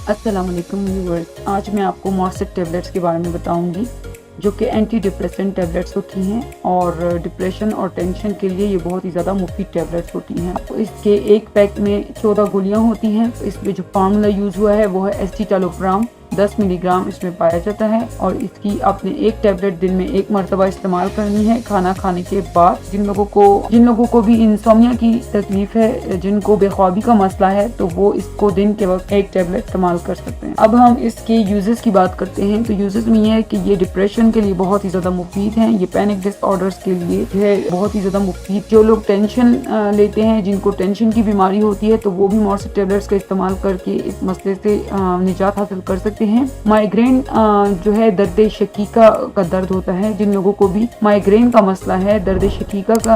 السلام علیکم ویورز، آج میں آپ کو مارسٹ ٹیبلیٹس کے بارے میں بتاؤں گی جو کہ اینٹی ڈپریسنٹ ٹیبلیٹس ہوتی ہیں اور ڈپریشن اور ٹینشن کے لیے یہ بہت ہی زیادہ مفید ٹیبلیٹس ہوتی ہیں۔ اس کے ایک پیک میں 14 گولیاں ہوتی ہیں۔ اس میں جو فارمولا یوز ہوا ہے وہ ہے ایسٹیٹالوپرام 10 ملی گرام اس میں پایا جاتا ہے، اور اس کی آپ نے ایک ٹیبلیٹ دن میں ایک مرتبہ استعمال کرنی ہے کھانا کھانے کے بعد۔ جن لوگوں کو بھی انسومنیا کی تکلیف ہے، جن کو بے خوابی کا مسئلہ ہے، تو وہ اس کو دن کے وقت ایک ٹیبلیٹ استعمال کر سکتے ہیں۔ اب ہم اس کے یوزز کی بات کرتے ہیں تو یوزز میں یہ ہے کہ یہ ڈپریشن کے لیے بہت ہی زیادہ مفید ہیں، یہ پینک ڈس آرڈرز کے لیے ہے بہت ہی زیادہ مفید۔ جو لوگ ٹینشن لیتے ہیں، جن کو ٹینشن کی بیماری ہوتی ہے، تو وہ بھی مارسٹ ٹیبلیٹس کا استعمال کر کے اس مسئلے سے نجات حاصل کر سکتے ہیں۔ مائیگرین جو ہے درد شقیقہ کا درد ہوتا ہے، جن لوگوں کو بھی مائیگرین کا مسئلہ ہے، درد شقیقہ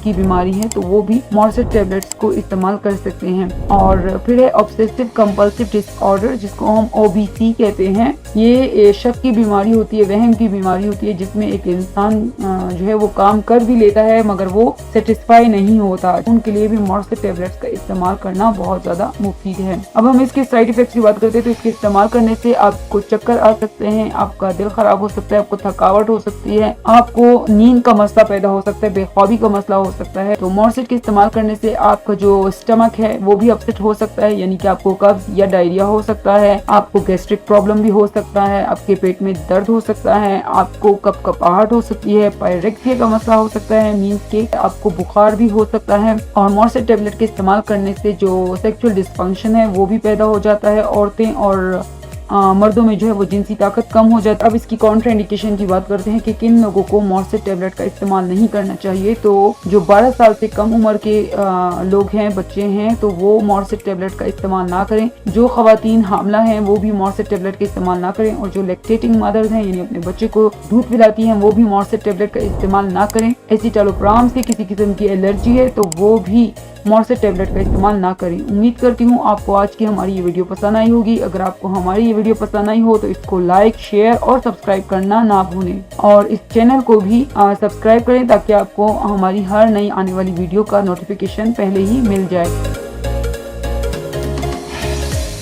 کی بیماری ہے، تو وہ بھی مارسٹ ٹیبلیٹس کو استعمال کر سکتے ہیں۔ اور پھر ہے آبسیسو کمپلسیو ڈس آرڈر، جس کو ہم OBC کہتے ہیں۔ یہ شک کی بیماری ہوتی ہے، وہم کی بیماری ہوتی ہے، جس میں ایک انسان جو ہے وہ کام کر بھی لیتا ہے مگر وہ سیٹسفائی نہیں ہوتا۔ ان کے لیے بھی مارسٹ ٹیبلیٹس کا استعمال کرنا بہت زیادہ مفید ہے۔ اب ہم اس کے سائیڈ ایفیکٹس کی بات کرتے ہیں تو اس کے استعمال کرنے سے آپ کو چکر آ سکتے ہیں، آپ کا دل خراب ہو سکتا ہے، آپ کو تھکاوٹ ہو سکتی ہے، آپ کو نیند کا مسئلہ پیدا ہو سکتا ہے، بے خوابی کا مسئلہ ہو سکتا ہے۔ تو مارسٹ کے استعمال کرنے سے آپ کا جو اسٹمک ہے وہ بھی اپسیٹ ہو سکتا ہے، یعنی کہ آپ کو قبض یا ڈائریا ہو سکتا ہے، آپ کو گیسٹرک پرابلم بھی ہو سکتا ہے، آپ کے پیٹ میں درد ہو سکتا ہے، آپ کو کپاہٹ ہو سکتی ہے، پائریکسیا کا مسئلہ ہو سکتا ہے، مینس کہ آپ کو بخار بھی ہو سکتا ہے۔ اور مارسٹ ٹیبلیٹ کے استعمال کرنے سے جو سیکچول ڈسفنکشن ہے وہ بھی پیدا ہو جاتا ہے۔ عورتیں اور مردوں میں جو ہے وہ جنسی طاقت کم ہو جاتی ہے۔ اب اس کی کانٹرا انڈیکیشن کی بات کرتے ہیں کہ کن لوگوں کو مارسٹ ٹیبلیٹ کا استعمال نہیں کرنا چاہیے۔ تو جو 12 سال سے کم عمر کے لوگ ہیں، بچے ہیں، تو وہ مارسٹ ٹیبلیٹ کا استعمال نہ کریں۔ جو خواتین حاملہ ہیں وہ بھی مارسٹ ٹیبلیٹ کا استعمال نہ کریں، اور جو لیکٹیٹنگ مدرز ہیں، یعنی اپنے بچے کو دودھ پلاتی ہیں، وہ بھی مارسٹ ٹیبلیٹ کا استعمال نہ کریں۔ ایسیٹالوپرام سے کسی قسم کی الرجی ہے تو وہ بھی مارسٹ ٹیبلیٹ کا استعمال نہ کریں۔ امید کرتی ہوں آپ کو آج کی ہماری یہ ویڈیو پسند آئی ہوگی۔ اگر آپ کو ہماری یہ ویڈیو پسند آئی ہو تو اس کو لائک، شیئر اور سبسکرائب کرنا نہ بھولیں، اور اس چینل کو بھی سبسکرائب کریں تاکہ آپ کو ہماری ہر نئی آنے والی ویڈیو کا نوٹیفیکیشن پہلے ہی مل جائے۔